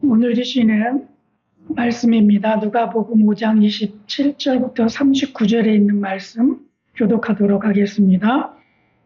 오늘 주시는 말씀입니다. 누가복음 5장 27절부터 39절에 있는 말씀 교독하도록 하겠습니다.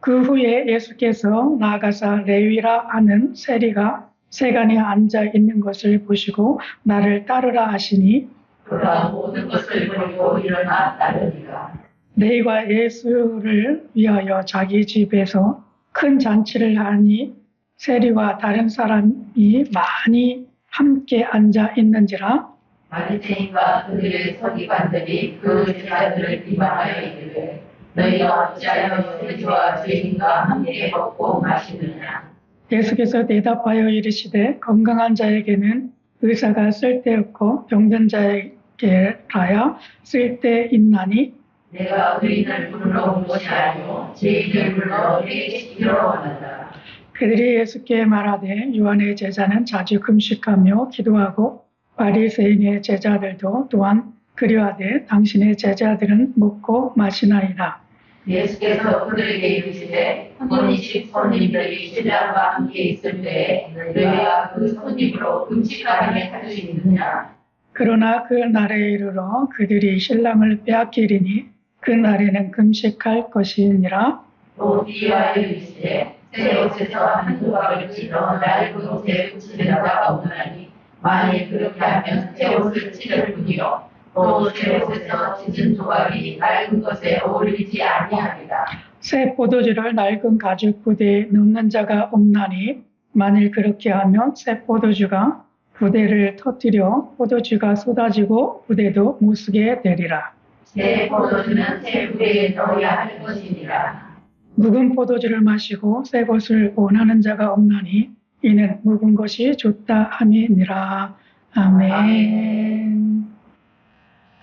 그 후에 예수께서 나아가사 레위라 하는 세리가 세간에 앉아 있는 것을 보시고 나를 따르라 하시니 그가 모든 것을 버리고 일어나 따르니라. 레위가 예수를 위하여 자기 집에서 큰 잔치를 하니 세리와 다른 사람이 많이 함께 앉아 있는지라. 바리새인과 그들의 서기관들이 그 제자들을 비방하여 이르되 너희가 어찌하여 세리와 죄인과 함께 먹고 마시느냐. 예수께서 대답하여 이르시되 건강한 자에게는 의사가 쓸데없고 병든 자에게라야 쓸데있나니 내가 의인을 부르러 온 것이 아니오 죄인을 불러 회개시키러 왔느니라. 그들이 예수께 말하되 요한의 제자는 자주 금식하며 기도하고 바리새인의 제자들도 또한 그리하되 당신의 제자들은 먹고 마시나이다. 예수께서 그들에게 이르시되 혼인식 손님들이 신랑과 함께 있을 때에 너희가 그 손님으로 금식하게 할 수 있느냐. 그러나 그 날에 이르러 그들이 신랑을 빼앗기리니 그 날에는 금식할 것이니라. 또 비유하여 이르시되 새 옷에서 한 조각을 찢어 낡은 옷에 붙이는 자가 없나니 만일 그렇게 하면 새 옷을 찢을 뿐이요 또 새 옷에서 찢은 조각이 낡은 것에 어울리지 아니하리라. 새 포도주를 낡은 가죽 부대에 넣는 자가 없나니 만일 그렇게 하면 새 포도주가 부대를 터뜨려 포도주가 쏟아지고 부대도 무스게 되리라. 새 포도주는 새 부대에 넣어야 할 것이니라. 묵은 포도주를 마시고 새 것을 원하는 자가 없나니 이는 묵은 것이 좋다 함이니라. 아멘.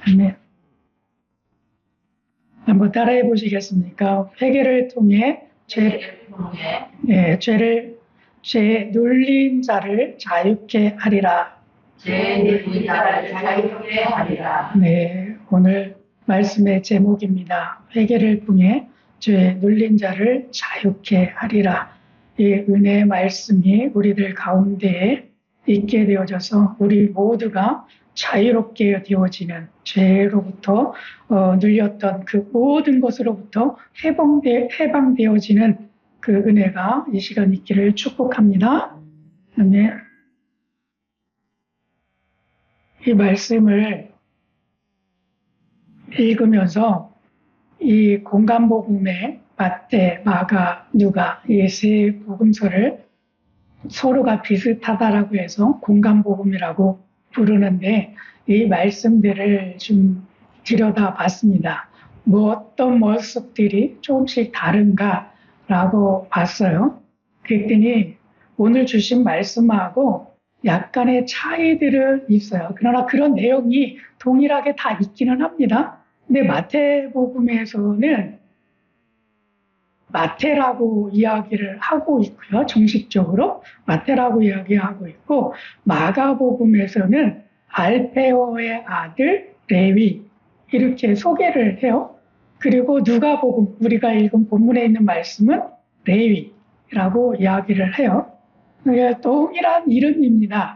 아멘. 한번 따라해 보시겠습니까? 회개를 통해 죄 눌린 자를 자유케 하리라. 죄 눌린 자를 자유케 하리라. 네, 오늘 말씀의 제목입니다. 회개를 통해 죄 눌린 자를 자유케 하리라. 이 은혜의 말씀이 우리들 가운데에 있게 되어져서 우리 모두가 자유롭게 되어지는 죄로부터 눌렸던 그 모든 것으로부터 해방되어지는 그 은혜가 이 시간 있기를 축복합니다. 아멘. 이 말씀을 읽으면서 이 공간복음의 마태, 마가, 누가 이 세 복음서를 서로가 비슷하다라고 해서 공간복음이라고 부르는데 이 말씀들을 좀 들여다봤습니다. 뭐 어떤 모습들이 조금씩 다른가라고 봤어요. 그랬더니 오늘 주신 말씀하고 약간의 차이들은 있어요. 그러나 그런 내용이 동일하게 다 있기는 합니다. 근데 마태복음에서는 마태라고 이야기를 하고 있고요. 정식적으로 마태라고 이야기하고 있고 마가복음에서는 알페오의 아들 레위 이렇게 소개를 해요. 그리고 누가복음 우리가 읽은 본문에 있는 말씀은 레위라고 이야기를 해요. 동일한 이름입니다.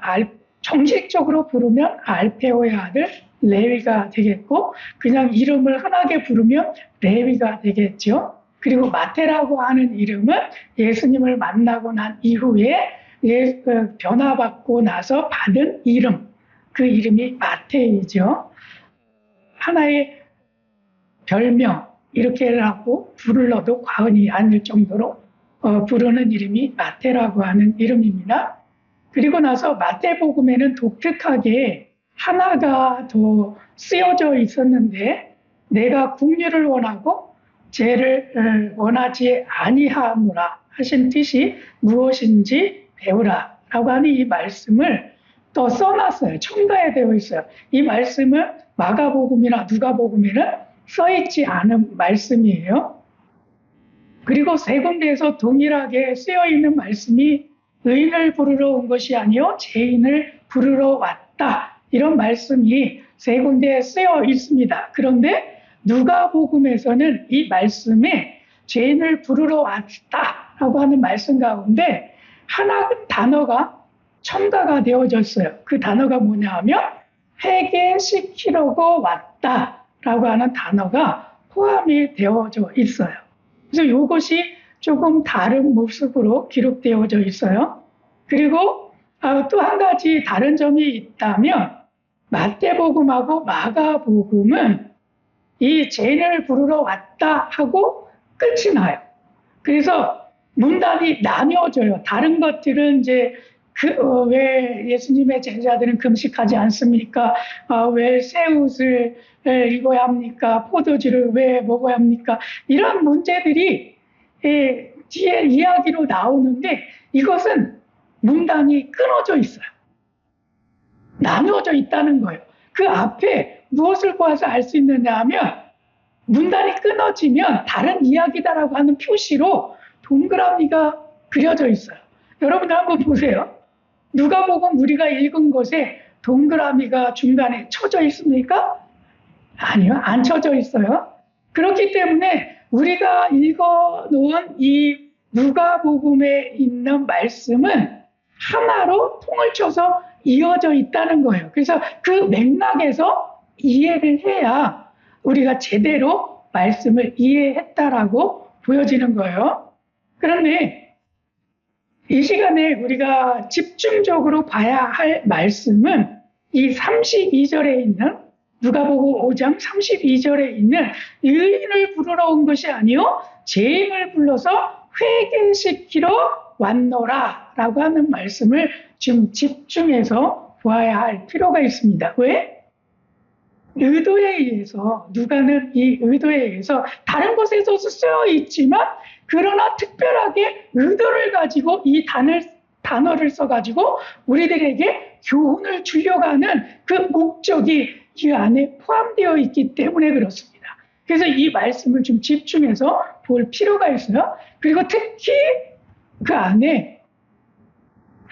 정식적으로 부르면 알페오의 아들 레위가 되겠고 그냥 이름을 흔하게 부르면 레위가 되겠죠. 그리고 마태라고 하는 이름은 예수님을 만나고 난 이후에 변화받고 나서 받은 이름, 그 이름이 마태이죠. 하나의 별명 이렇게라고 부르러도 과언이 아닐 정도로 부르는 이름이 마태라고 하는 이름입니다. 그리고 나서 마태복음에는 독특하게 하나가 더 쓰여져 있었는데 내가 긍휼을 원하고 죄를 원하지 아니하노라 하신 뜻이 무엇인지 배우라 라고 하는 이 말씀을 또 써놨어요. 첨가에 되어 있어요. 이 말씀은 마가복음이나 누가복음에는 써있지 않은 말씀이에요. 그리고 세 군데에서 동일하게 쓰여있는 말씀이 의인을 부르러 온 것이 아니요 죄인을 부르러 왔다. 이런 말씀이 세 군데에 쓰여 있습니다. 그런데 누가복음에서는 이 말씀에 죄인을 부르러 왔다라고 하는 말씀 가운데 하나 단어가 첨가가 되어졌어요. 그 단어가 뭐냐 하면 회개시키려고 왔다라고 하는 단어가 포함이 되어져 있어요. 그래서 이것이 조금 다른 모습으로 기록되어져 있어요. 그리고 또 한 가지 다른 점이 있다면 마태복음하고 마가복음은 이 죄인을 부르러 왔다 하고 끝이 나요. 그래서 문단이 나뉘어져요. 다른 것들은 이제 왜 예수님의 제자들은 금식하지 않습니까? 왜 새 옷을 입어야 합니까? 포도주를 왜 먹어야 합니까? 이런 문제들이 뒤에 이야기로 나오는데 이것은 문단이 끊어져 있어요. 나누어져 있다는 거예요. 그 앞에 무엇을 보아서 알 수 있느냐 하면 문단이 끊어지면 다른 이야기다라고 하는 표시로 동그라미가 그려져 있어요. 여러분들 한번 보세요. 누가복음 우리가 읽은 것에 동그라미가 중간에 쳐져 있습니까? 아니요, 안 쳐져 있어요. 그렇기 때문에 우리가 읽어놓은 이 누가복음에 있는 말씀은 하나로 통을 쳐서 이어져 있다는 거예요. 그래서 그 맥락에서 이해를 해야 우리가 제대로 말씀을 이해했다라고 보여지는 거예요. 그런데 이 시간에 우리가 집중적으로 봐야 할 말씀은 이 32절에 있는 누가복음 5장 32절에 있는 의인을 부르러 온 것이 아니요 죄인을 불러서 회개시키러 왔노라 라고 하는 말씀을 좀 집중해서 보아야 할 필요가 있습니다. 왜? 의도에 의해서 누가는 이 의도에 의해서 다른 곳에서도 쓰여 있지만 그러나 특별하게 의도를 가지고 이 단어를 써가지고 우리들에게 교훈을 주려고 하는 그 목적이 이 안에 포함되어 있기 때문에 그렇습니다. 그래서 이 말씀을 좀 집중해서 볼 필요가 있어요. 그리고 특히 그 안에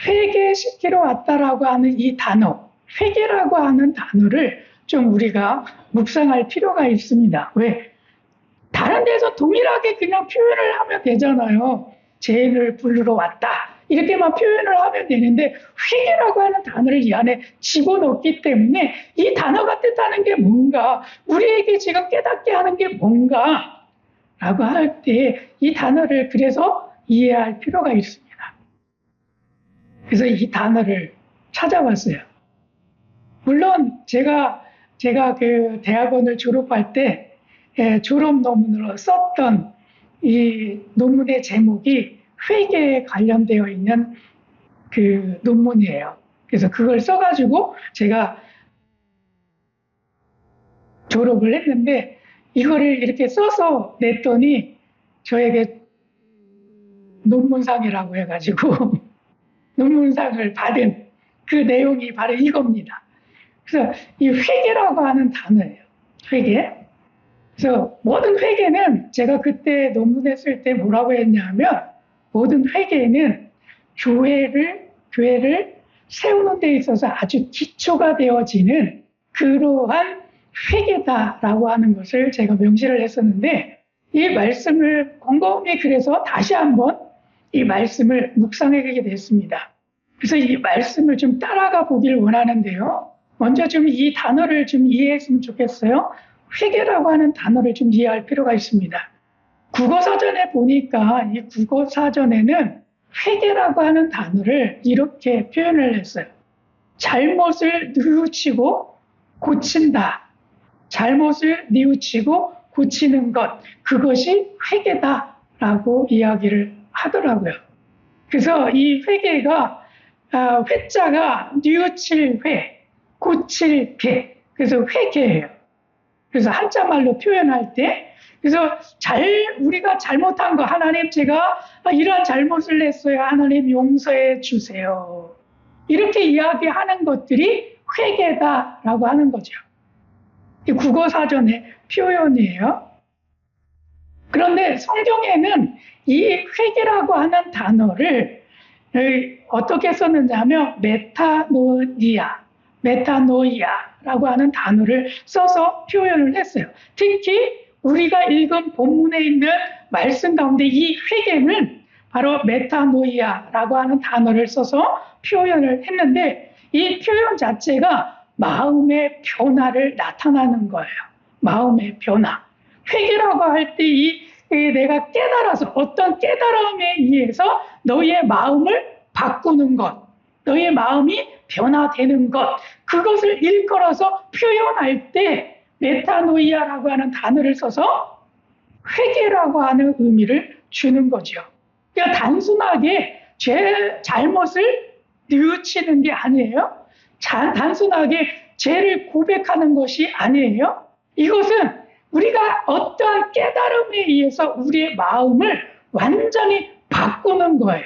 회개시키러 왔다라고 하는 이 단어, 회개라고 하는 단어를 좀 우리가 묵상할 필요가 있습니다. 왜? 다른 데서 동일하게 그냥 표현을 하면 되잖아요. 죄인을 부르러 왔다. 이렇게만 표현을 하면 되는데 회개라고 하는 단어를 이 안에 집어넣기 때문에 이 단어가 뜻하는 게 뭔가, 우리에게 지금 깨닫게 하는 게 뭔가 라고 할 때 이 단어를 그래서 이해할 필요가 있습니다. 그래서 이 단어를 찾아봤어요. 물론 제가 그 대학원을 졸업할 때 졸업 논문으로 썼던 이 논문의 제목이 회계에 관련되어 있는 그 논문이에요. 그래서 그걸 써가지고 제가 졸업을 했는데 이거를 이렇게 써서 냈더니 저에게 논문상이라고 해가지고 논문상을 받은 그 내용이 바로 이겁니다. 그래서 이 회계라고 하는 단어예요. 회계. 그래서 모든 회계는 제가 그때 논문에 쓸 때 뭐라고 했냐면 모든 회계는 교회를 세우는 데 있어서 아주 기초가 되어지는 그러한 회계다라고 하는 것을 제가 명시를 했었는데 이 말씀을 곰곰이 그래서 다시 한번 이 말씀을 묵상하게 됐습니다. 그래서 이 말씀을 좀 따라가 보길 원하는데요. 먼저 좀 이 단어를 좀 이해했으면 좋겠어요. 회계라고 하는 단어를 좀 이해할 필요가 있습니다. 국어사전에 보니까 이 국어사전에는 회계라고 하는 단어를 이렇게 표현을 했어요. 잘못을 뉘우치고 고친다. 잘못을 뉘우치고 고치는 것. 그것이 회계다라고 이야기를 하더라고요. 그래서 이 회계가 회자가 뉘우칠 회, 고칠 개. 그래서 회계예요. 그래서 한자말로 표현할 때 그래서 우리가 잘못한 거 하나님 제가 이러한 잘못을 했어요. 하나님 용서해 주세요. 이렇게 이야기하는 것들이 회계다라고 하는 거죠. 이 국어사전의 표현이에요. 그런데 성경에는 이 회계라고 하는 단어를 어떻게 썼느냐면 메타노이아라고 하는 단어를 써서 표현을 했어요. 특히 우리가 읽은 본문에 있는 말씀 가운데 이 회개는 바로 메타노이아라고 하는 단어를 써서 표현을 했는데 이 표현 자체가 마음의 변화를 나타나는 거예요. 마음의 변화. 회개라고 할 때 내가 깨달아서 어떤 깨달음에 의해서 너의 마음을 바꾸는 것, 너의 마음이 변화되는 것, 그것을 일컬어서 표현할 때 메타노이아라고 하는 단어를 써서 회개라고 하는 의미를 주는 거죠. 그러니까 단순하게 잘못을 뉘우치는 게 아니에요. 단순하게 죄를 고백하는 것이 아니에요. 이것은 우리가 어떠한 깨달음에 의해서 우리의 마음을 완전히 바꾸는 거예요.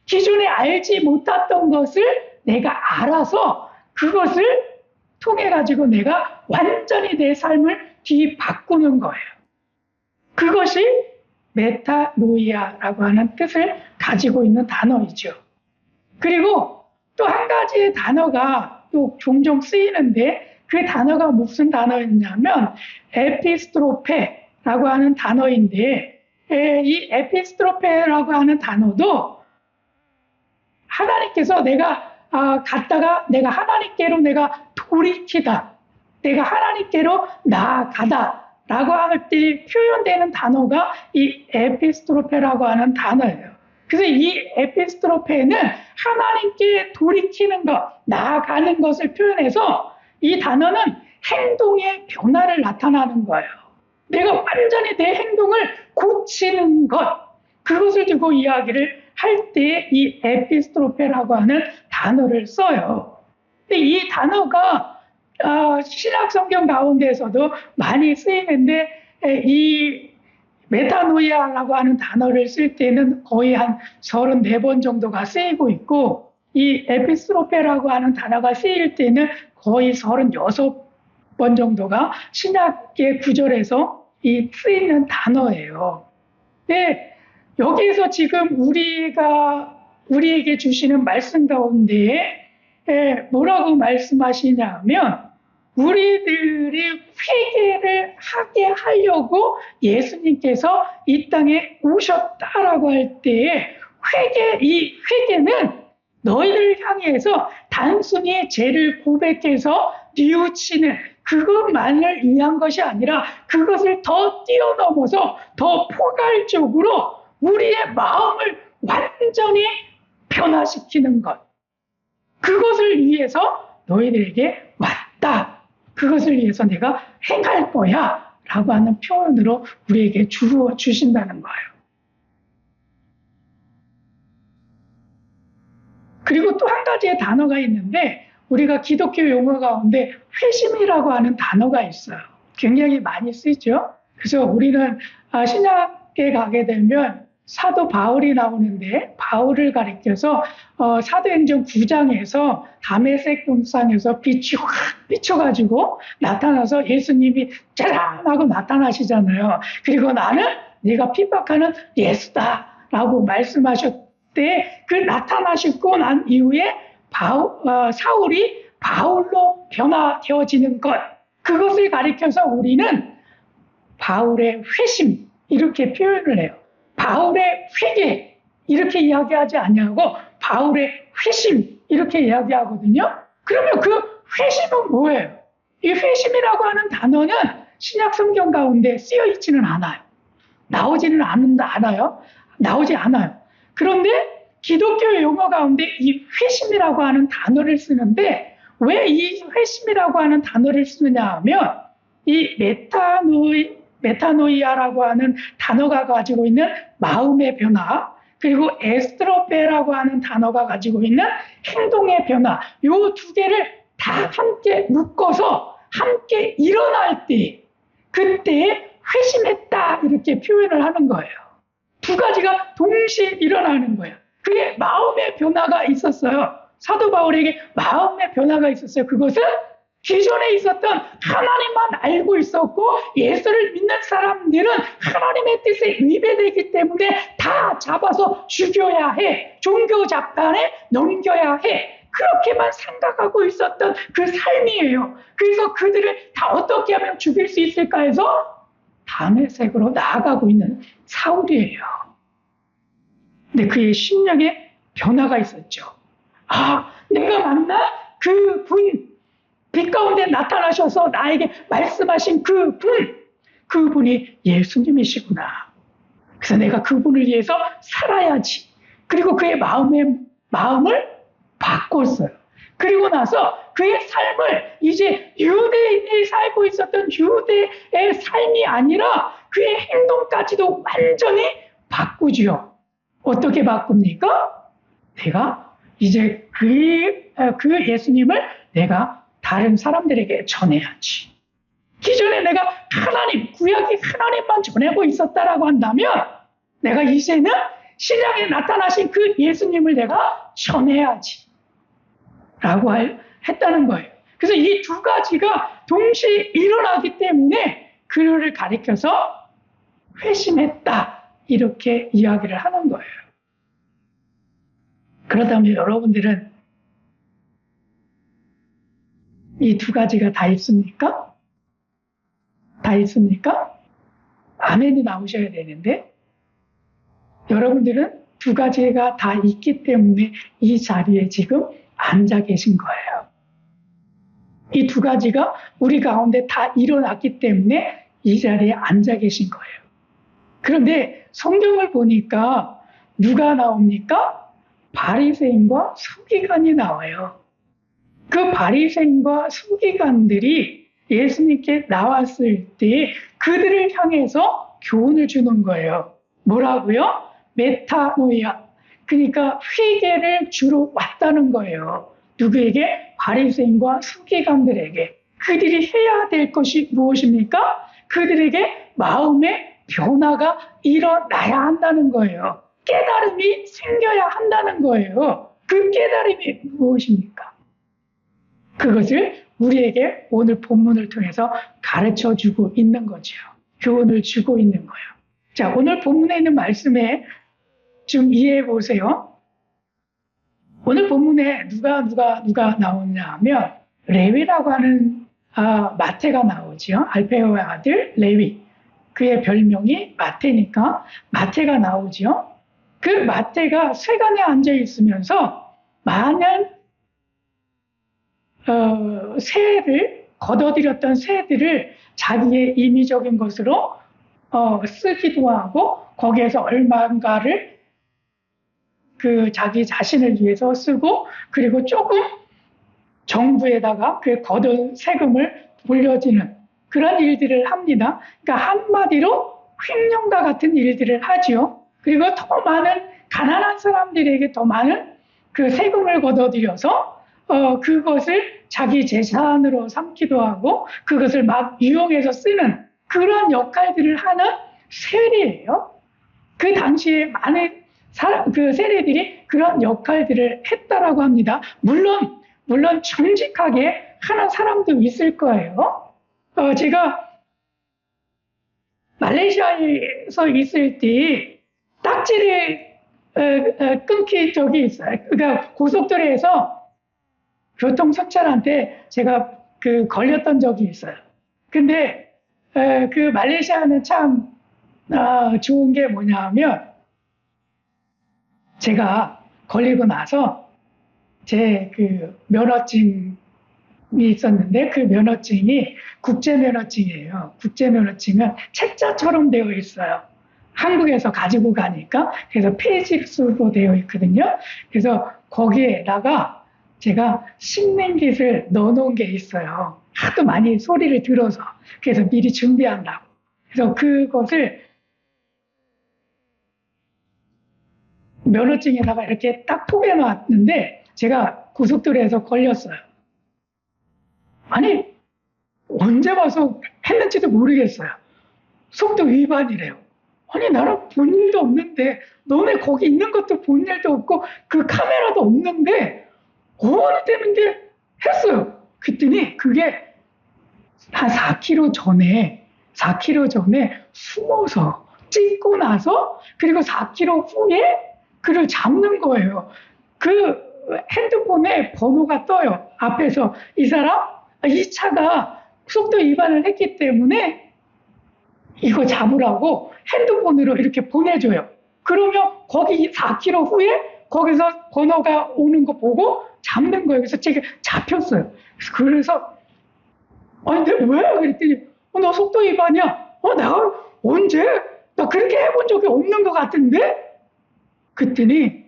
기존에 알지 못했던 것을 내가 알아서 그것을 통해 가지고 내가 완전히 내 삶을 뒤바꾸는 거예요. 그것이 메타노이아라고 하는 뜻을 가지고 있는 단어이죠. 그리고 또 한 가지의 단어가 또 종종 쓰이는데 그 단어가 무슨 단어였냐면 에피스트로페라고 하는 단어인데 이 에피스트로페라고 하는 단어도 하나님께서 내가 내가 하나님께로 내가 돌이키다, 내가 하나님께로 나아가다 라고 할 때 표현되는 단어가 이 에피스트로페라고 하는 단어예요. 그래서 이 에피스트로페는 하나님께 돌이키는 것, 나아가는 것을 표현해서 이 단어는 행동의 변화를 나타나는 거예요. 내가 완전히 내 행동을 고치는 것, 그것을 두고 이야기를 할 때 이 에피스트로페라고 하는 단어를 써요. 근데 이 단어가 신약 성경 가운데에서도 많이 쓰이는데 이 메타노이아라고 하는 단어를 쓸 때는 거의 한 34번 정도가 쓰이고 있고 이 에피스트로페라고 하는 단어가 쓰일 때는 거의 36번 정도가 신약의 구절에서 쓰이는 단어예요. 근데 여기에서 지금 우리에게 주시는 말씀 가운데 뭐라고 말씀하시냐면 우리들이 회개를 하게 하려고 예수님께서 이 땅에 오셨다라고 할 때에 이 회개는 너희를 향해서 단순히 죄를 고백해서 뉘우치는 그것만을 위한 것이 아니라 그것을 더 뛰어넘어서 더 포괄적으로 우리의 마음을 완전히 변화시키는 것. 그것을 위해서 너희들에게 왔다. 그것을 위해서 내가 행할 거야. 라고 하는 표현으로 우리에게 주신다는 거예요. 그리고 또 한 가지의 단어가 있는데 우리가 기독교 용어 가운데 회심이라고 하는 단어가 있어요. 굉장히 많이 쓰이죠. 그래서 우리는 신약에 가게 되면 사도 바울이 나오는데 바울을 가리켜서 사도행전 9장에서 다메섹 동산에서 빛이 확 비춰가지고 나타나서 예수님이 짜란 하고 나타나시잖아요. 그리고 나는 네가 핍박하는 예수다라고 말씀하셨대. 그 나타나시고 난 이후에 사울이 바울로 변화되어지는 것, 그것을 가리켜서 우리는 바울의 회심 이렇게 표현을 해요. 바울의 회개 이렇게 이야기하지 아니하고 바울의 회심 이렇게 이야기하거든요. 그러면 그 회심은 뭐예요? 이 회심이라고 하는 단어는 신약 성경 가운데 쓰여 있지는 않아요. 나오지 않아요. 그런데 기독교 용어 가운데 이 회심이라고 하는 단어를 쓰는데 왜 이 회심이라고 하는 단어를 쓰느냐 하면 이 메타노이아라고 하는 단어가 가지고 있는 마음의 변화, 그리고 에스트로페라고 하는 단어가 가지고 있는 행동의 변화, 이 두 개를 다 함께 묶어서 함께 일어날 때, 그때 회심했다 이렇게 표현을 하는 거예요. 두 가지가 동시에 일어나는 거예요. 그게 마음의 변화가 있었어요. 사도 바울에게 마음의 변화가 있었어요. 그것은 기존에 있었던 하나님만 알고 있었고 예수를 믿는 사람들은 하나님의 뜻에 위배되기 때문에 다 잡아서 죽여야 해. 종교 잡단에 넘겨야 해. 그렇게만 생각하고 있었던 그 삶이에요. 그래서 그들을 다 어떻게 하면 죽일 수 있을까 해서 다메섹으로 나아가고 있는 사울이에요. 근데 그의 심령에 변화가 있었죠. 아, 내가 만나 그분, 빛 가운데 나타나셔서 나에게 말씀하신 그분이 예수님이시구나. 그래서 내가 그분을 위해서 살아야지. 그리고 그의 마음을 바꿨어요. 그리고 나서 그의 삶을 이제 유대인이 살고 있었던 유대의 삶이 아니라 그의 행동까지도 완전히 바꾸지요. 어떻게 바꿉니까? 내가 이제 그 예수님을 내가 다른 사람들에게 전해야지. 기존에 내가 구약의 하나님만 전하고 있었다라고 한다면 내가 이제는 신약에 나타나신 그 예수님을 내가 전해야지. 라고 했다는 거예요. 그래서 이 두 가지가 동시에 일어나기 때문에 그를 가리켜서 회심했다. 이렇게 이야기를 하는 거예요. 그렇다면 여러분들은 이 두 가지가 다 있습니까? 다 있습니까? 아멘이 나오셔야 되는데 여러분들은 두 가지가 다 있기 때문에 이 자리에 지금 앉아 계신 거예요. 이 두 가지가 우리 가운데 다 일어났기 때문에 이 자리에 앉아 계신 거예요. 그런데 성경을 보니까 누가 나옵니까? 바리새인과 서기관이 나와요. 그 바리새인과 서기관들이 예수님께 나왔을 때 그들을 향해서 교훈을 주는 거예요. 뭐라고요? 메타노이아. 그러니까 회개를 주러 왔다는 거예요. 누구에게? 바리새인과 서기관들에게. 그들이 해야 될 것이 무엇입니까? 그들에게 마음의 변화가 일어나야 한다는 거예요. 깨달음이 생겨야 한다는 거예요. 그 깨달음이 무엇입니까? 그것을 우리에게 오늘 본문을 통해서 가르쳐주고 있는 거죠. 교훈을 주고 있는 거예요. 자, 오늘 본문에 있는 말씀에 좀 이해해 보세요. 오늘 본문에 누가 나오냐 하면 레위라고 하는 마태가 나오죠. 알페오의 아들 레위. 그의 별명이 마태니까 마태가 나오죠. 그 마태가 세간에 앉아 있으면서 많은 새를 걷어들였던 새들을 자기의 임의적인 것으로 쓰기도 하고 거기에서 얼마인가를 그 자기 자신을 위해서 쓰고 그리고 조금 정부에다가 그 거둔 세금을 돌려주는 그런 일들을 합니다. 그러니까 한마디로 횡령과 같은 일들을 하죠. 그리고 더 많은 가난한 사람들에게 더 많은 그 세금을 걷어들여서 그것을 자기 재산으로 삼기도 하고 그것을 막 이용해서 쓰는 그런 역할들을 하는 세리예요. 그 당시에 많은 그 세리들이 그런 역할들을 했다라고 합니다. 물론 정직하게 하는 사람도 있을 거예요. 제가 말레이시아에서 있을 때 딱지를 끊긴 적이 있어요. 그러니까 고속도로에서 교통수찰한테 제가 걸렸던 적이 있어요. 근데 그 말레이시아는 참 좋은 게 뭐냐 하면 제가 걸리고 나서 제 그 면허증이 있었는데 그 면허증이 국제면허증이에요. 국제면허증은 책자처럼 되어 있어요. 한국에서 가지고 가니까. 그래서 페이지수로 되어 있거든요. 그래서 거기에다가 제가 씹는 넣어놓은 게 있어요. 하도 많이 소리를 들어서. 그래서 미리 준비한다고. 그래서 그것을 면허증에다가 이렇게 딱 포개놨는데 제가 고속도로에서 걸렸어요. 아니 언제 와서 했는지도 모르겠어요. 속도 위반이래요. 아니 나는 본 일도 없는데 너네 거기 있는 것도 본 일도 없고 그 카메라도 없는데 어느 때문에 했어요. 그랬더니 그게 한 4km 전에 숨어서 찍고 나서 그리고 4km 후에 그를 잡는 거예요. 그 핸드폰에 번호가 떠요. 앞에서 이 차가 속도 위반을 했기 때문에 이거 잡으라고 핸드폰으로 이렇게 보내줘요. 그러면 거기 4km 후에 거기서 번호가 오는 거 보고 잡는 거예요. 그래서 제가 잡혔어요. 그래서 아니 근데 왜? 그랬더니 너 속도 위반이야. 내가 언제? 나 그렇게 해본 적이 없는 것 같은데? 그랬더니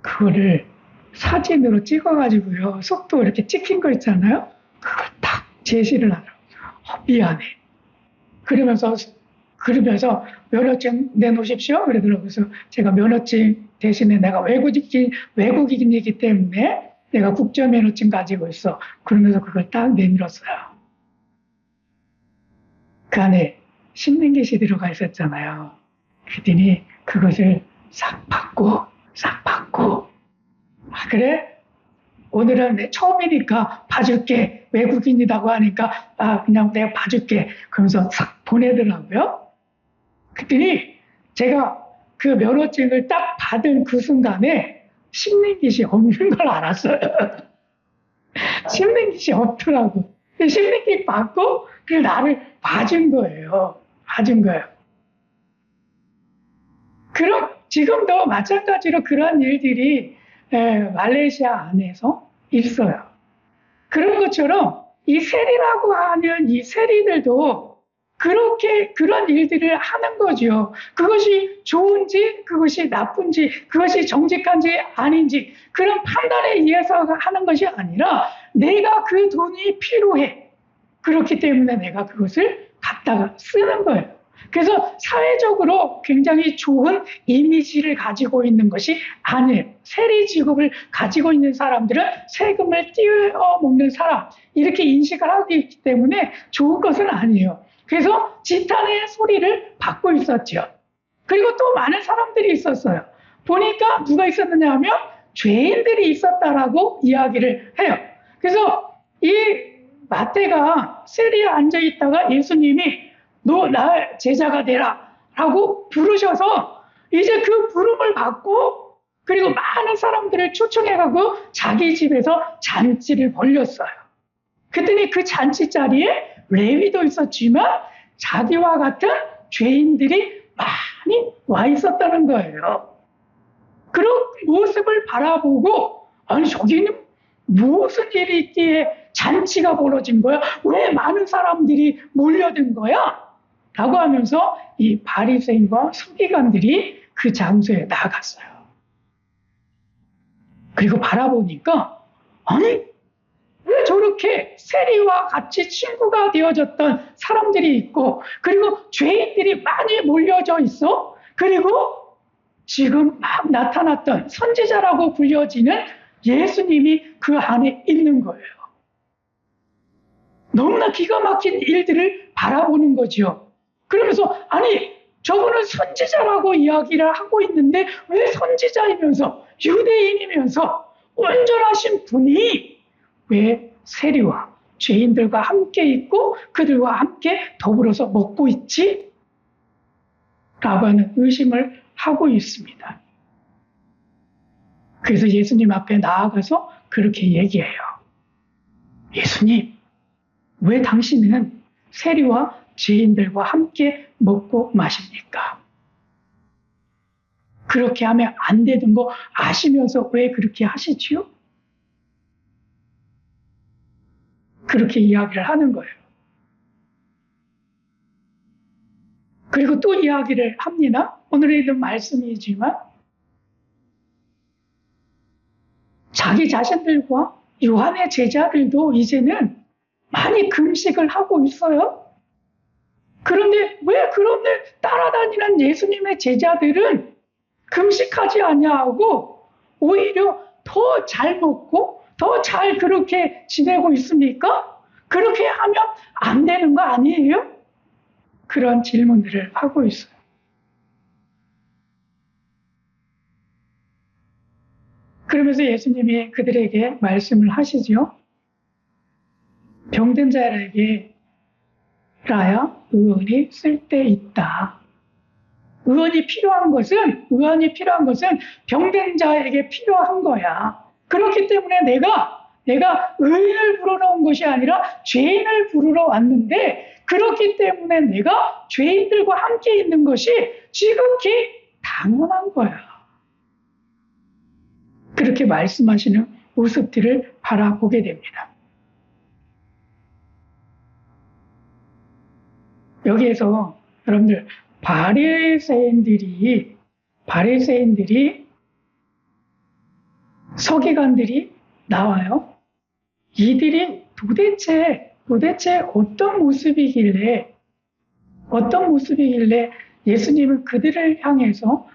그거를 사진으로 찍어가지고요. 속도 이렇게 찍힌 거 있잖아요. 그걸 딱 제시를 하더라고요. 미안해. 그러면서 면허증 내놓으십시오. 그러더라고요. 그래서 제가 면허증 대신에 내가 외국인이기 때문에 내가 국제면허증 가지고 있어. 그러면서 그걸 딱 내밀었어요. 그 안에 신민기시 들어가 있었잖아요. 그랬더니 그것을 싹 받고 그래? 오늘은 처음이니까 봐줄게. 외국인이라고 하니까 그냥 내가 봐줄게. 그러면서 싹 보내더라고요. 그랬더니 제가 그 면허증을 딱 받은 그 순간에 심린깃이 없는 걸 알았어요. 심린깃이 없더라고. 심린깃 받고 그래서 나를 봐준 거예요. 지금도 마찬가지로 그런 일들이 말레이시아 안에서 있어요. 그런 것처럼 이 세리라고 하는 이 세리들도 그런 일들을 하는 거죠. 그것이 좋은지, 그것이 나쁜지, 그것이 정직한지 아닌지 그런 판단에 의해서 하는 것이 아니라 내가 그 돈이 필요해. 그렇기 때문에 내가 그것을 갖다가 쓰는 거예요. 그래서 사회적으로 굉장히 좋은 이미지를 가지고 있는 것이 아니에요. 세리 직업을 가지고 있는 사람들은 세금을 띄어먹는 사람 이렇게 인식을 하고 있기 때문에 좋은 것은 아니에요. 그래서 지탄의 소리를 받고 있었죠. 그리고 또 많은 사람들이 있었어요. 보니까 누가 있었느냐 하면 죄인들이 있었다라고 이야기를 해요. 그래서 이 마태가 세리에 앉아있다가 예수님이 너 나의 제자가 되라 라고 부르셔서 이제 그 부름을 받고 그리고 많은 사람들을 초청해가고 자기 집에서 잔치를 벌렸어요. 그랬더니 그 잔치 자리에 레위도 있었지만 자기와 같은 죄인들이 많이 와 있었다는 거예요. 그런 모습을 바라보고 아니 저기는 무슨 일이 있기에 잔치가 벌어진 거야? 왜 많은 사람들이 몰려든 거야? 라고 하면서 이 바리새인과 서기관들이 그 장소에 나갔어요. 그리고 바라보니까 아니 왜 저렇게 세리와 같이 친구가 되어졌던 사람들이 있고 그리고 죄인들이 많이 몰려져 있어? 그리고 지금 막 나타났던 선지자라고 불려지는 예수님이 그 안에 있는 거예요. 너무나 기가 막힌 일들을 바라보는 거죠. 그러면서 아니 저분은 선지자라고 이야기를 하고 있는데 왜 선지자이면서 유대인이면서 온전하신 분이 왜 세리와 죄인들과 함께 있고 그들과 함께 더불어서 먹고 있지? 라고 하는 의심을 하고 있습니다. 그래서 예수님 앞에 나아가서 그렇게 얘기해요. 예수님, 왜 당신은 세리와 죄인들과 함께 먹고 마십니까? 그렇게 하면 안 되는 거 아시면서 왜 그렇게 하시지요? 그렇게 이야기를 하는 거예요. 그리고 또 이야기를 합니다. 오늘에 있는 말씀이지만 자기 자신들과 요한의 제자들도 이제는 많이 금식을 하고 있어요. 그런데 따라다니는 예수님의 제자들은 금식하지 아니하고 오히려 더 잘 먹고 더 잘 그렇게 지내고 있습니까? 그렇게 하면 안 되는 거 아니에요? 그런 질문들을 하고 있어요. 그러면서 예수님이 그들에게 말씀을 하시죠. 병든 자에게 라야 의원이 쓸데있다. 의원이 필요한 것은 병든 자에게 필요한 거야. 그렇기 때문에 내가 의인을 부르러 온 것이 아니라 죄인을 부르러 왔는데 그렇기 때문에 내가 죄인들과 함께 있는 것이 지극히 당연한 거야. 그렇게 말씀하시는 모습들을 바라보게 됩니다. 여기에서 여러분들 바리새인들이 서기관들이 나와요. 이들이 도대체 어떤 모습이길래 예수님은 그들을 향해서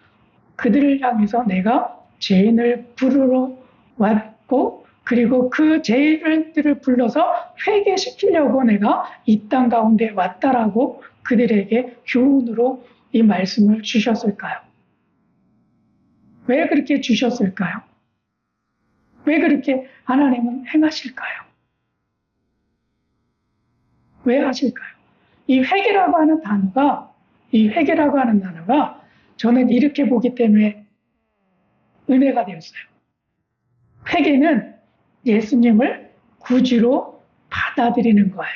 내가 죄인을 부르러 왔고 그리고 그 죄인들을 불러서 회개시키려고 내가 이 땅 가운데 왔다라고 그들에게 교훈으로 이 말씀을 주셨을까요? 왜 그렇게 주셨을까요? 왜 그렇게 하나님은 행하실까요? 왜 하실까요? 이 회개라고 하는 단어가 저는 이렇게 보기 때문에 은혜가 되었어요. 회개는 예수님을 구주로 받아들이는 거예요.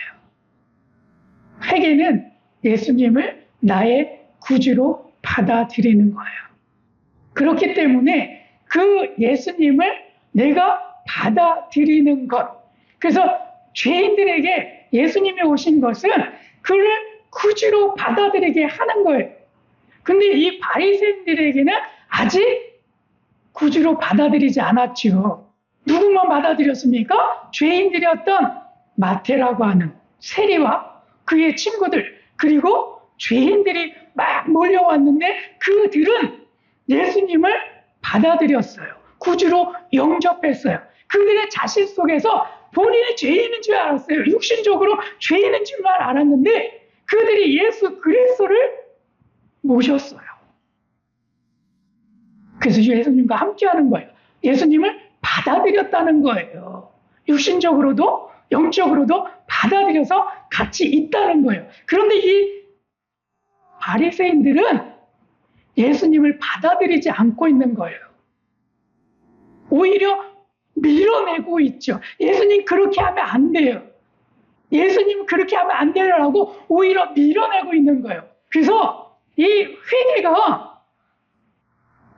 회개는 예수님을 나의 구주로 받아들이는 거예요. 그렇기 때문에 그 예수님을 내가 받아들이는 것. 그래서 죄인들에게 예수님이 오신 것은 그를 구주로 받아들이게 하는 거예요. 근데 이 바리새인들에게는 아직 구주로 받아들이지 않았죠. 누구만 받아들였습니까? 죄인들이었던 마태라고 하는 세리와 그의 친구들, 그리고 죄인들이 막 몰려왔는데 그들은 예수님을 받아들였어요. 구주로 영접했어요. 그들의 자신 속에서 본인이 죄인인 줄 알았어요. 육신적으로 죄인인 줄만 알았는데 그들이 예수 그리스도를 모셨어요. 그래서 예수님과 함께하는 거예요. 예수님을 받아들였다는 거예요. 육신적으로도 영적으로도 받아들여서 같이 있다는 거예요. 그런데 이 바리새인들은 예수님을 받아들이지 않고 있는 거예요. 오히려 밀어내고 있죠. 예수님 그렇게 하면 안 돼요. 예수님 그렇게 하면 안 돼요라고 오히려 밀어내고 있는 거예요. 그래서 이 회개가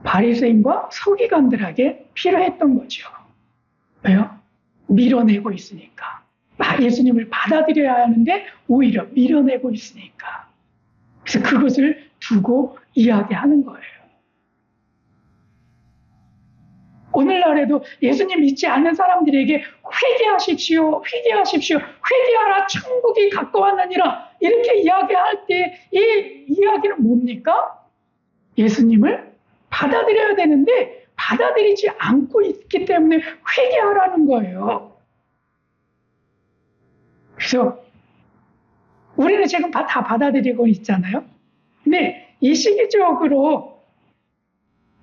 바리새인과 서기관들에게 필요했던 거죠. 왜요? 밀어내고 있으니까. 예수님을 받아들여야 하는데 오히려 밀어내고 있으니까. 그래서 그것을 두고 이야기하는 거예요. 오늘날에도 예수님 믿지 않는 사람들에게 회개하십시오. 회개하라 천국이 가까웠느니라. 이렇게 이야기할 때 이 이야기는 뭡니까? 예수님을 받아들여야 되는데 받아들이지 않고 있기 때문에 회개하라는 거예요. 그래서 우리는 지금 다 받아들이고 있잖아요. 근데 이 시기적으로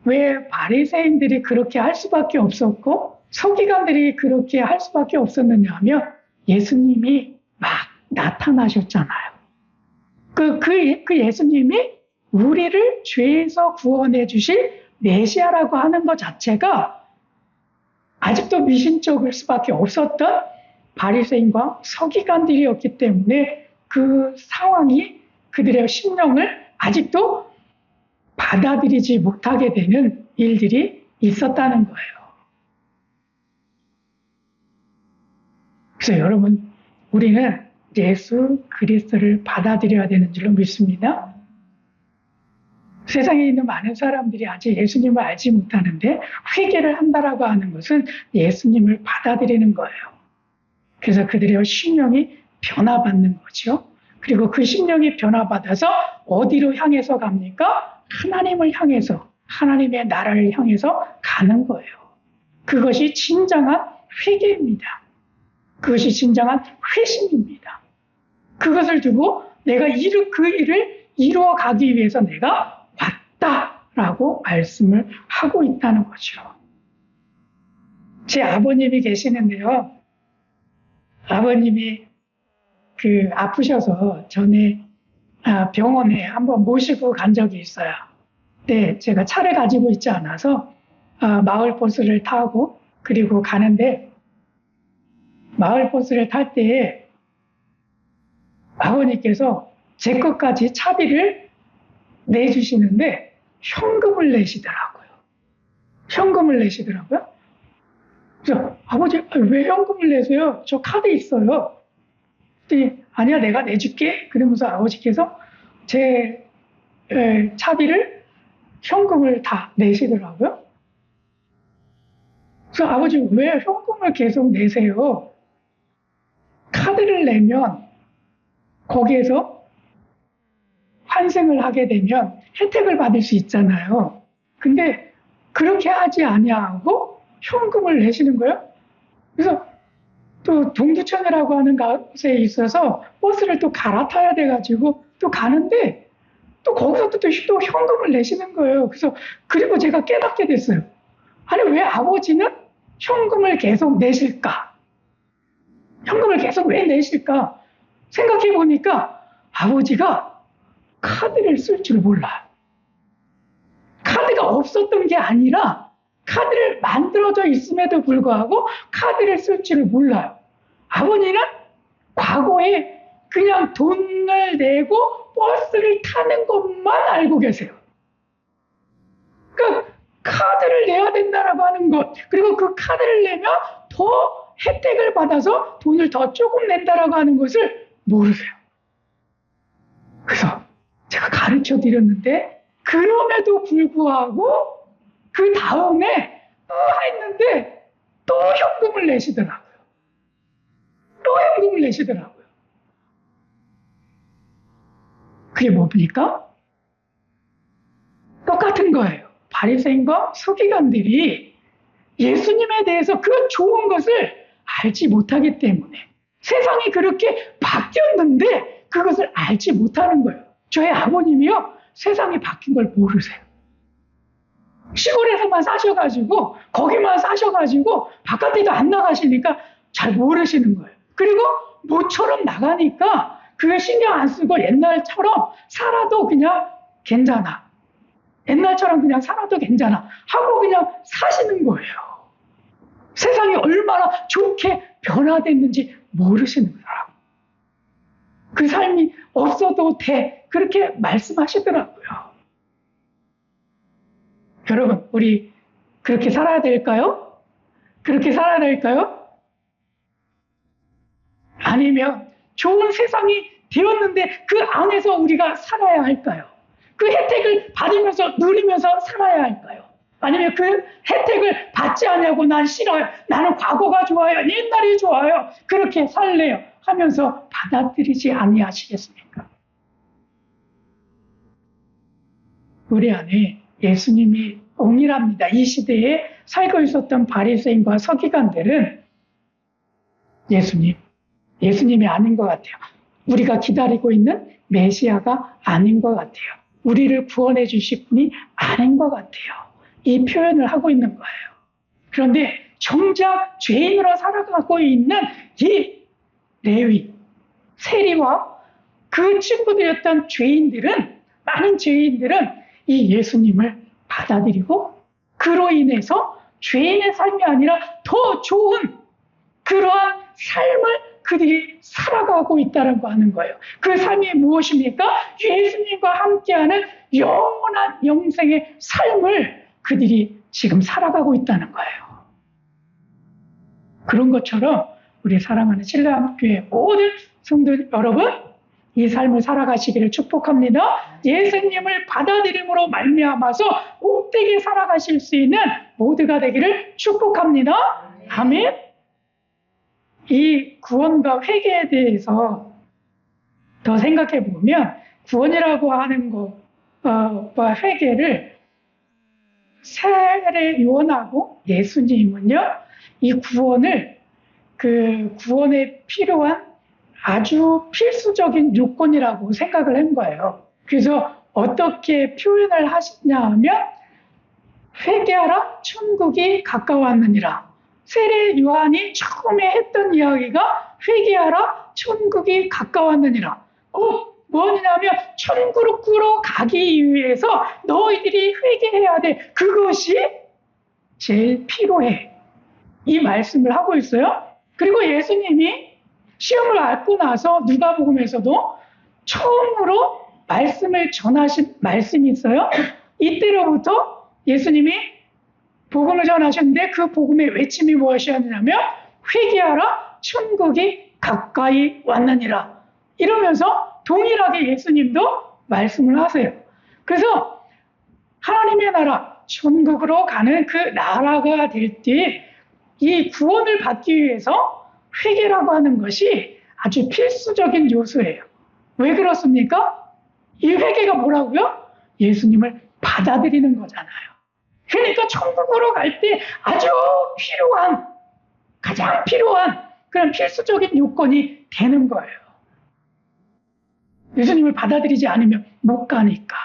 왜 바리새인들이 그렇게 할 수밖에 없었고 서기관들이 그렇게 할 수밖에 없었느냐 하면 예수님이 막 나타나셨잖아요. 그 예수님이 우리를 죄에서 구원해 주실 메시아라고 하는 것 자체가 아직도 미신적일 수밖에 없었던 바리새인과 서기관들이었기 때문에 그 상황이 그들의 심령을 아직도 받아들이지 못하게 되는 일들이 있었다는 거예요. 그래서 여러분, 우리는 예수 그리스도를 받아들여야 되는 줄로 믿습니다. 세상에 있는 많은 사람들이 아직 예수님을 알지 못하는데 회개를 한다라고 하는 것은 예수님을 받아들이는 거예요. 그래서 그들의 심령이 변화받는 거죠. 그리고 그 심령이 변화받아서 어디로 향해서 갑니까? 하나님을 향해서, 하나님의 나라를 향해서 가는 거예요. 그것이 진정한 회개입니다. 그것이 진정한 회심입니다. 그것을 두고 내가 그 일을 이루어 가기 위해서 내가 왔다라고 말씀을 하고 있다는 거죠. 제 아버님이 계시는데요. 아버님이 아프셔서 전에 병원에 한번 모시고 간 적이 있어요. 근데 제가 차를 가지고 있지 않아서 마을버스를 타고 그리고 가는데 마을버스를 탈 때 아버님께서 제 것까지 차비를 내주시는데 현금을 내시더라고요. 현금을 내시더라고요. 그래서 아버지 왜 현금을 내세요? 저 카드 있어요. 그랬더니 아니야 내가 내줄게. 그러면서 아버지께서 제 차비를 현금을 다 내시더라고요. 그래서 아버지 왜 현금을 계속 내세요? 카드를 내면 거기에서 환승을 하게 되면 혜택을 받을 수 있잖아요. 근데 그렇게 하지 아니하고 현금을 내시는 거예요. 그래서 또 동두천이라고 하는 곳에 있어서 버스를 또 갈아타야 돼가지고 또 가는데 또 거기서 또 현금을 내시는 거예요. 그리고 제가 깨닫게 됐어요. 아니 왜 아버지는 현금을 계속 내실까? 현금을 계속 왜 내실까? 생각해 보니까 아버지가 카드를 쓸 줄 몰라요. 카드가 없었던 게 아니라 카드를 만들어져 있음에도 불구하고 카드를 쓸 줄 몰라요. 아버지는 과거에 그냥 돈을 내고 버스를 타는 것만 알고 계세요. 그러니까 카드를 내야 된다라고 하는 것, 그리고 그 카드를 내면 더 혜택을 받아서 돈을 더 조금 낸다라고 하는 것을 모르세요. 그래서 제가 가르쳐 드렸는데 그럼에도 불구하고 그 다음에 했는데 또 현금을 내시더라고요. 또 현금을 내시더라고요. 그게 뭡니까? 똑같은 거예요. 바리새인과 서기관들이 예수님에 대해서 그 좋은 것을 알지 못하기 때문에 세상이 그렇게 바뀌었는데 그것을 알지 못하는 거예요. 저희 아버님이요, 세상이 바뀐 걸 모르세요. 시골에서만 사셔가지고 거기만 사셔가지고 바깥에도 안 나가시니까 잘 모르시는 거예요. 그리고 모처럼 나가니까 그게 신경 안 쓰고 옛날처럼 살아도 그냥 괜찮아. 옛날처럼 그냥 살아도 괜찮아 하고 그냥 사시는 거예요. 세상이 얼마나 좋게 변화됐는지 모르시는 거라고. 그 삶이 없어도 돼. 그렇게 말씀하시더라고요. 여러분, 우리 그렇게 살아야 될까요? 그렇게 살아야 될까요? 아니면 좋은 세상이 되었는데 그 안에서 우리가 살아야 할까요? 그 혜택을 받으면서 누리면서 살아야 할까요? 아니면 그 혜택을 받지 않냐고 난 싫어요. 나는 과거가 좋아요. 옛날이 좋아요. 그렇게 살래요. 하면서 받아들이지 아니하시겠습니까? 우리 안에 예수님이 동일합니다. 이 시대에 살고 있었던 바리새인과 서기관들은 예수님이 아닌 것 같아요. 우리가 기다리고 있는 메시아가 아닌 것 같아요. 우리를 구원해 주실 분이 아닌 것 같아요. 이 표현을 하고 있는 거예요. 그런데 정작 죄인으로 살아가고 있는 이 레위, 세리와 그 친구들이었던 많은 죄인들은 이 예수님을 받아들이고 그로 인해서 죄인의 삶이 아니라 더 좋은 그러한 삶을 그들이 살아가고 있다고 하는 거예요. 그 삶이 무엇입니까? 예수님과 함께하는 영원한 영생의 삶을 그들이 지금 살아가고 있다는 거예요. 그런 것처럼 우리 사랑하는 신랑교회 모든 성도 여러분, 이 삶을 살아가시기를 축복합니다. 예수님을 받아들임으로 말미암아서 복되게 살아가실 수 있는 모두가 되기를 축복합니다. 아멘. 이 구원과 회개에 대해서 더 생각해 보면 구원이라고 하는 것과 회개를 세례 요한하고 예수님은요, 이 구원을 그 구원에 필요한 아주 필수적인 요건이라고 생각을 한 거예요. 그래서 어떻게 표현을 하시냐 하면 회개하라 천국이 가까웠느니라. 세례 요한이 처음에 했던 이야기가 회개하라 천국이 가까웠느니라. 뭐냐면 천국으로 가기 위해서 너희들이 회개해야 돼. 그것이 제일 필요해. 이 말씀을 하고 있어요. 그리고 예수님이 시험을 앓고 나서 누가복음에서도 처음으로 말씀을 전하신 말씀이 있어요. 이때로부터 예수님이 복음을 전하셨는데 그 복음의 외침이 무엇이었냐면 회개하라 천국이 가까이 왔느니라. 이러면서 동일하게 예수님도 말씀을 하세요. 그래서 하나님의 나라, 천국으로 가는 그 나라가 될 때 이 구원을 받기 위해서 회개라고 하는 것이 아주 필수적인 요소예요. 왜 그렇습니까? 이 회개가 뭐라고요? 예수님을 받아들이는 거잖아요. 그러니까 천국으로 갈 때 아주 필요한, 가장 필요한 그런 필수적인 요건이 되는 거예요. 예수님을 받아들이지 않으면 못 가니까.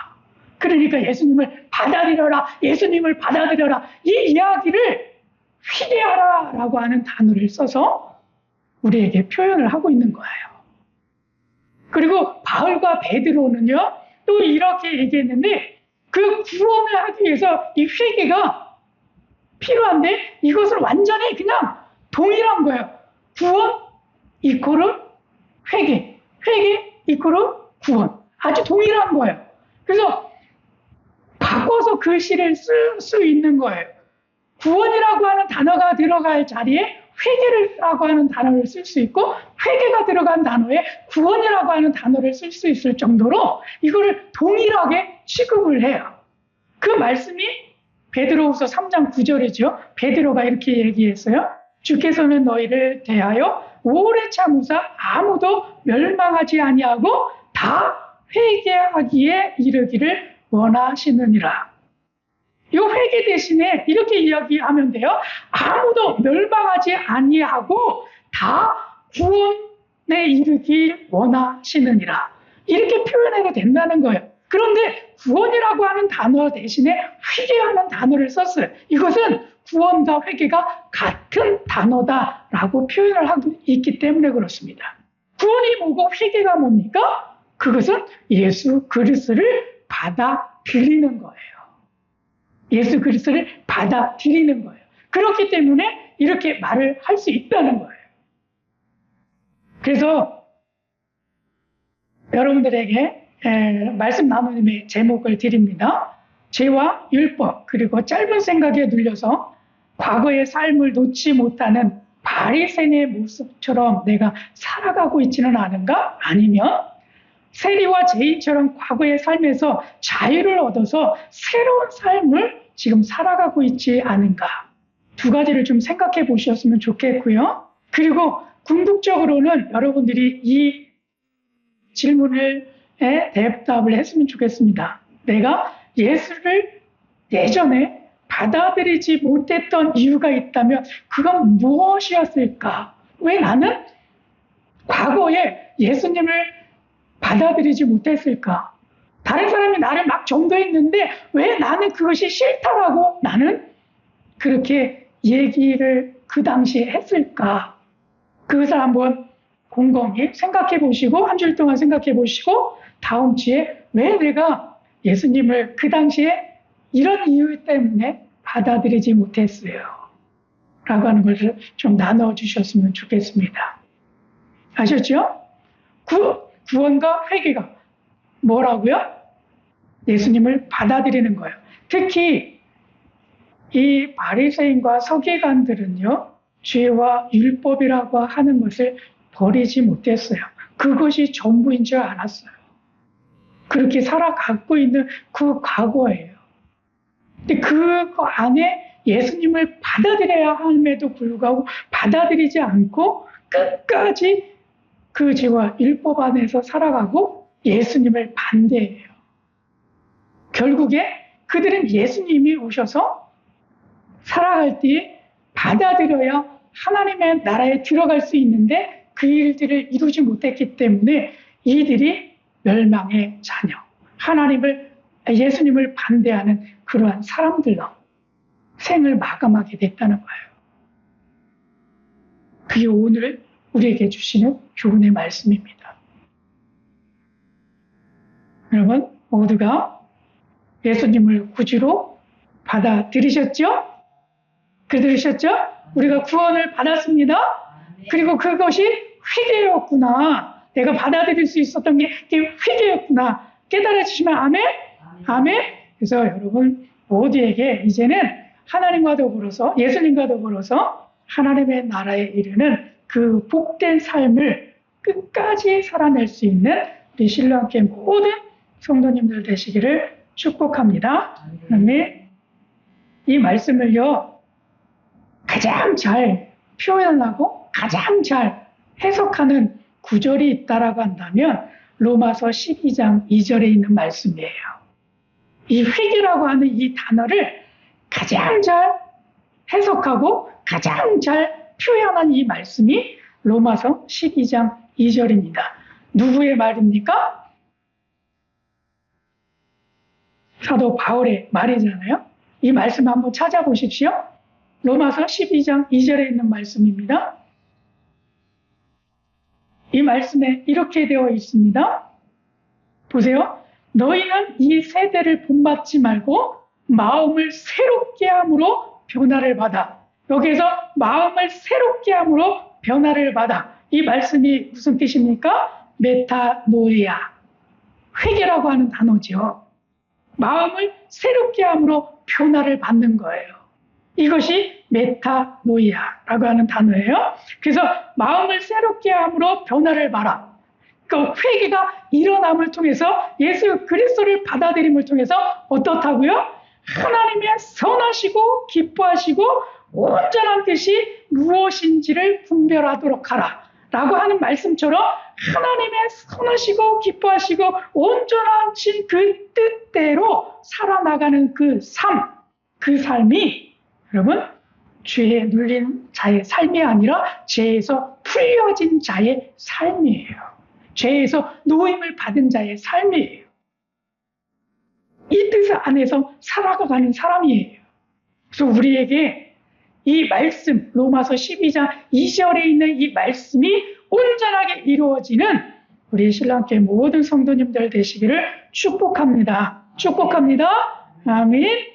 그러니까 예수님을 받아들여라, 예수님을 받아들여라. 이 이야기를 회개하라 라고 하는 단어를 써서 우리에게 표현을 하고 있는 거예요. 그리고 바울과 베드로는요, 또 이렇게 얘기했는데 그 구원을 하기 위해서 이 회개가 필요한데 이것을 완전히 그냥 동일한 거예요. 구원 이코르 회개, 회개 이코르 구원. 아주 동일한 거예요. 그래서 바꿔서 글씨를 쓸 수 있는 거예요. 구원이라고 하는 단어가 들어갈 자리에 회개라고 하는 단어를 쓸 수 있고 회개가 들어간 단어에 구원이라고 하는 단어를 쓸 수 있을 정도로 이거를 동일하게 취급을 해요. 그 말씀이 베드로후서 3장 9절이죠. 베드로가 이렇게 얘기했어요. 주께서는 너희를 대하여 오래 참으사 아무도 멸망하지 아니하고 다 회개하기에 이르기를 원하시느니라. 이 회개 대신에 이렇게 이야기하면 돼요. 아무도 멸망하지 아니하고 다 구원에 이르기 원하시느니라. 이렇게 표현해도 된다는 거예요. 그런데 구원이라고 하는 단어 대신에 회개하는 단어를 썼어요. 이것은 구원과 회개가 같은 단어다라고 표현을 하고 있기 때문에 그렇습니다. 구원이 뭐고 회개가 뭡니까? 그것은 예수 그리스도를 받아들이는 거예요. 예수 그리스도를 받아들이는 거예요. 그렇기 때문에 이렇게 말을 할 수 있다는 거예요. 그래서 여러분들에게 말씀 나누님의 제목을 드립니다. 죄와 율법 그리고 짧은 생각에 눌려서 과거의 삶을 놓지 못하는 바리새인의 모습처럼 내가 살아가고 있지는 않은가? 아니면 세리와 죄인처럼 과거의 삶에서 자유를 얻어서 새로운 삶을 지금 살아가고 있지 않은가? 두 가지를 좀 생각해 보셨으면 좋겠고요. 그리고 궁극적으로는 여러분들이 이 질문에 대답을 했으면 좋겠습니다. 내가 예수를 예전에 받아들이지 못했던 이유가 있다면 그건 무엇이었을까? 왜 나는 과거에 예수님을 받아들이지 못했을까? 다른 사람이 나를 막 전도했는데 왜 나는 그것이 싫다라고 나는 그렇게 얘기를 그 당시에 했을까? 그것을 한번 곰곰이 생각해 보시고 한 주일 동안 생각해 보시고 다음 주에 왜 내가 예수님을 그 당시에 이런 이유 때문에 받아들이지 못했어요? 라고 하는 것을 좀 나눠주셨으면 좋겠습니다. 아셨죠? 구원과 회개가 뭐라고요? 예수님을 받아들이는 거예요. 특히 이 바리새인과 서기관들은요, 죄와 율법이라고 하는 것을 버리지 못했어요. 그것이 전부인 줄 알았어요. 그렇게 살아가고 있는 그 과거예요. 근데 그 안에 예수님을 받아들여야 함에도 불구하고 받아들이지 않고 끝까지 그 죄와 율법 안에서 살아가고 예수님을 반대해요. 결국에 그들은 예수님이 오셔서 살아갈 때 받아들여야 하나님의 나라에 들어갈 수 있는데 그 일들을 이루지 못했기 때문에 이들이 멸망의 자녀, 예수님을 반대하는 그러한 사람들로 생을 마감하게 됐다는 거예요. 그게 오늘 우리에게 주시는 교훈의 말씀입니다. 여러분 모두가 예수님을 구주로 받아들이셨죠? 들으셨죠? 우리가 구원을 받았습니다. 그리고 그것이 회개였구나. 내가 받아들일 수 있었던 게 회개였구나. 깨달아지시면 아멘? 아멘? 그래서 여러분 모두에게 이제는 하나님과 더불어서 예수님과 더불어서 하나님의 나라에 이르는 그 복된 삶을 끝까지 살아낼 수 있는 우리 신랑께 모든 성도님들 되시기를 축복합니다. 그다음에 이 말씀을요 가장 잘 표현하고 가장 잘 해석하는 구절이 있다라고 한다면 로마서 12장 2절에 있는 말씀이에요. 이 회개라고 하는 이 단어를 가장 잘 해석하고 가장 잘 표현한 이 말씀이 로마서 12장 2절입니다. 누구의 말입니까? 사도 바울의 말이잖아요. 이 말씀 한번 찾아보십시오. 로마서 12장 2절에 있는 말씀입니다. 이 말씀에 이렇게 되어 있습니다. 보세요. 너희는 이 세대를 본받지 말고 마음을 새롭게 함으로 변화를 받아. 여기에서 마음을 새롭게 함으로 변화를 받아. 이 말씀이 무슨 뜻입니까? 메타노이아. 회개라고 하는 단어죠. 마음을 새롭게 함으로 변화를 받는 거예요. 이것이 메타노이아라고 하는 단어예요. 그래서 마음을 새롭게 함으로 변화를 받아. 그 회개가 일어남을 통해서 예수 그리스도를 받아들임을 통해서 어떻다고요? 하나님의 선하시고 기뻐하시고 온전한 뜻이 무엇인지를 분별하도록 하라 라고 하는 말씀처럼 하나님의 선하시고 기뻐하시고 온전하신 그 뜻대로 살아나가는 그 삶이 여러분 죄에 눌린 자의 삶이 아니라 죄에서 풀려진 자의 삶이에요. 죄에서 노임을 받은 자의 삶이에요. 이 뜻 안에서 살아가는 사람이에요. 그래서 우리에게 이 말씀 로마서 12장 2절에 있는 이 말씀이 온전하게 이루어지는 우리 신랑교회 모든 성도님들 되시기를 축복합니다. 축복합니다. 아멘.